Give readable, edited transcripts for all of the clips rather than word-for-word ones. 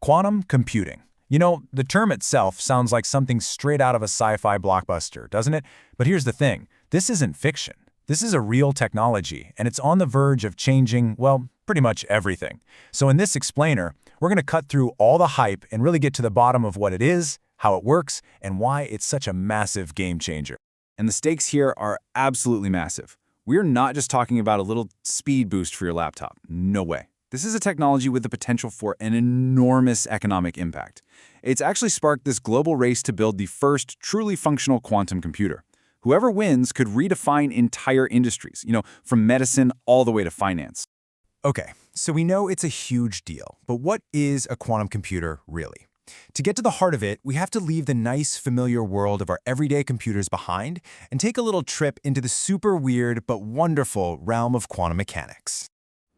Quantum computing. You know, the term itself sounds like something straight out of a sci-fi blockbuster, doesn't it? But here's the thing. This isn't fiction. This is a real technology, and it's on the verge of changing, well, pretty much everything. So in this explainer, we're going to cut through all the hype and really get to the bottom of what it is, how it works, and why it's such a massive game changer. And the stakes here are absolutely massive. We're not just talking about a little speed boost for your laptop. No way. This is a technology with the potential for an enormous economic impact. It's actually sparked this global race to build the first truly functional quantum computer. Whoever wins could redefine entire industries, from medicine all the way to finance. Okay, so we know it's a huge deal, but what is a quantum computer really? To get to the heart of it, we have to leave the nice, familiar world of our everyday computers behind and take a little trip into the super weird but wonderful realm of quantum mechanics.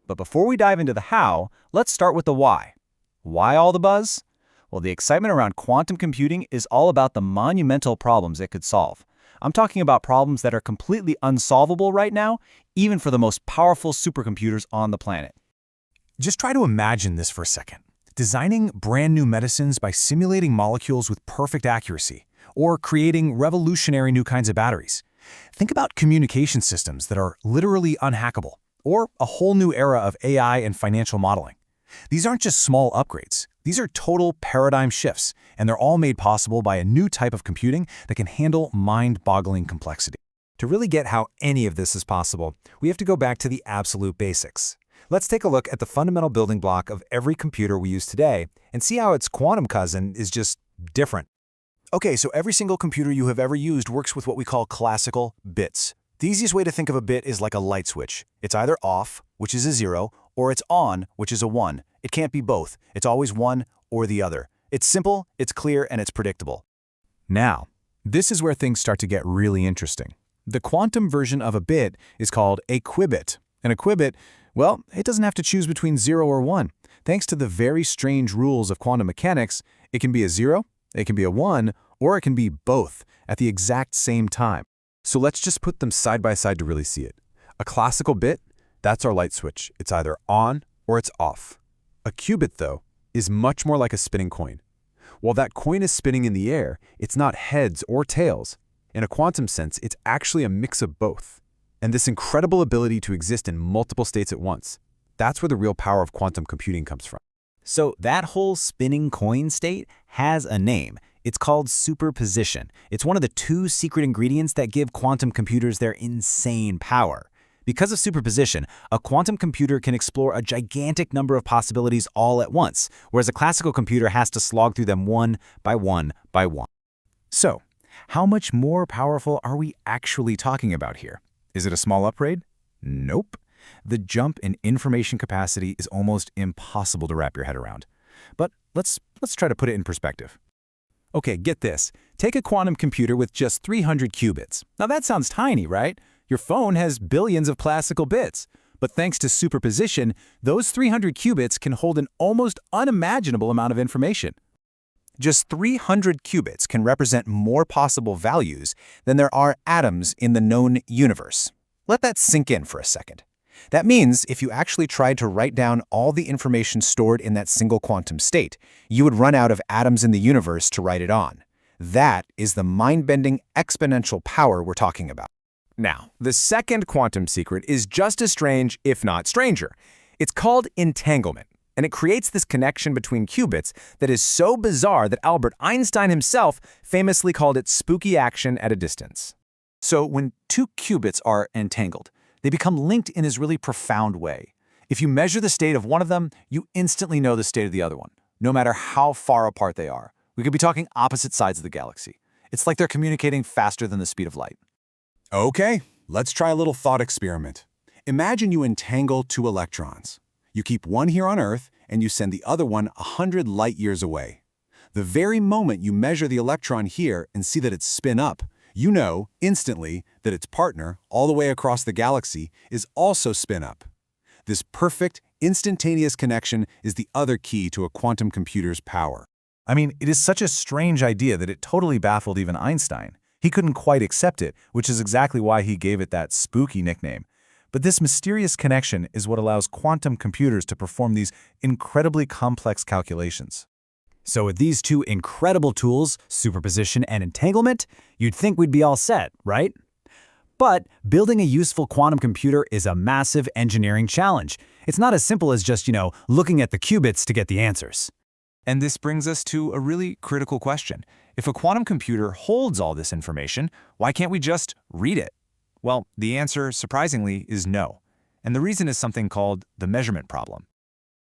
But before we dive into the how, let's start with the why. Why all the buzz? Well, the excitement around quantum computing is all about the monumental problems it could solve. I'm talking about problems that are completely unsolvable right now, even for the most powerful supercomputers on the planet. Just try to imagine this for a second. Designing brand new medicines by simulating molecules with perfect accuracy, or creating revolutionary new kinds of batteries. Think about communication systems that are literally unhackable, or a whole new era of AI and financial modeling. These aren't just small upgrades. These are total paradigm shifts, and they're all made possible by a new type of computing that can handle mind-boggling complexity. To really get how any of this is possible, we have to go back to the absolute basics. Let's take a look at the fundamental building block of every computer we use today and see how its quantum cousin is just different. Okay, so every single computer you have ever used works with what we call classical bits. The easiest way to think of a bit is like a light switch. It's either off, which is a 0, or it's on, which is a 1. It can't be both. It's always one or the other. It's simple, it's clear, and it's predictable. Now, this is where things start to get really interesting. The quantum version of a bit is called a qubit. And a qubit, well, it doesn't have to choose between 0 or 1. Thanks to the very strange rules of quantum mechanics, it can be a 0, it can be a 1, or it can be both at the exact same time. So let's just put them side by side to really see it. A classical bit, that's our light switch. It's either on or it's off. A qubit, though, is much more like a spinning coin. While that coin is spinning in the air, it's not heads or tails. In a quantum sense, it's actually a mix of both. And this incredible ability to exist in multiple states at once, that's where the real power of quantum computing comes from. So that whole spinning coin state has a name. It's called superposition. It's one of the 2 secret ingredients that give quantum computers their insane power. Because of superposition, a quantum computer can explore a gigantic number of possibilities all at once, whereas a classical computer has to slog through them one by one by one. So, how much more powerful are we actually talking about here? Is it a small upgrade? Nope. The jump in information capacity is almost impossible to wrap your head around. But let's try to put it in perspective. Okay, get this. Take a quantum computer with just 300 qubits. Now that sounds tiny, right? Your phone has billions of classical bits. But thanks to superposition, those 300 qubits can hold an almost unimaginable amount of information. Just 300 qubits can represent more possible values than there are atoms in the known universe. Let that sink in for a second. That means if you actually tried to write down all the information stored in that single quantum state, you would run out of atoms in the universe to write it on. That is the mind-bending exponential power we're talking about. Now, the second quantum secret is just as strange, if not stranger. It's called entanglement, and it creates this connection between qubits that is so bizarre that Albert Einstein himself famously called it spooky action at a distance. So when 2 qubits are entangled, they become linked in this really profound way. If you measure the state of one of them, you instantly know the state of the other one, no matter how far apart they are. We could be talking opposite sides of the galaxy. It's like they're communicating faster than the speed of light. Okay, let's try a little thought experiment. Imagine you entangle 2 electrons. You keep one here on Earth, and you send the other one 100 light years away. The very moment you measure the electron here and see that it's spin up, you know instantly that its partner, all the way across the galaxy, is also spin up. This perfect, instantaneous connection is the other key to a quantum computer's power. I mean, it is such a strange idea that it totally baffled even Einstein. He couldn't quite accept it, which is exactly why he gave it that spooky nickname. But this mysterious connection is what allows quantum computers to perform these incredibly complex calculations. So with these two incredible tools, superposition and entanglement, you'd think we'd be all set, right? But building a useful quantum computer is a massive engineering challenge. It's not as simple as just, looking at the qubits to get the answers. And this brings us to a really critical question. If a quantum computer holds all this information, why can't we just read it? Well, the answer, surprisingly, is no. And the reason is something called the measurement problem.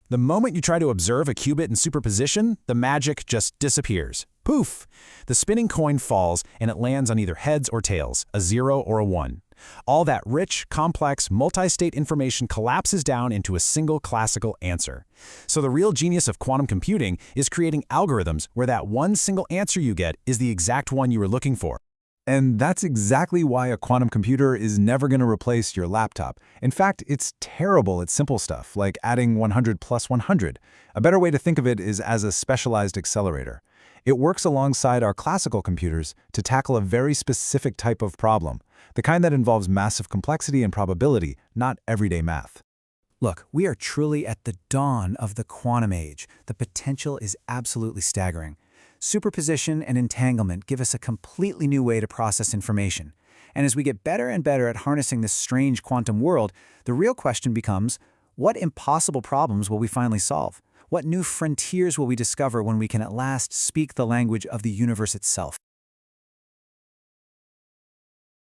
The moment you try to observe a qubit in superposition, the magic just disappears. Poof! The spinning coin falls and it lands on either heads or tails, a 0 or a 1. All that rich, complex, multi-state information collapses down into a single classical answer. So the real genius of quantum computing is creating algorithms where that one single answer you get is the exact one you were looking for. And that's exactly why a quantum computer is never going to replace your laptop. In fact, it's terrible at simple stuff, like adding 100 plus 100. A better way to think of it is as a specialized accelerator. It works alongside our classical computers to tackle a very specific type of problem, the kind that involves massive complexity and probability, not everyday math. Look, we are truly at the dawn of the quantum age. The potential is absolutely staggering. Superposition and entanglement give us a completely new way to process information. And as we get better and better at harnessing this strange quantum world, the real question becomes, what impossible problems will we finally solve? What new frontiers will we discover when we can at last speak the language of the universe itself?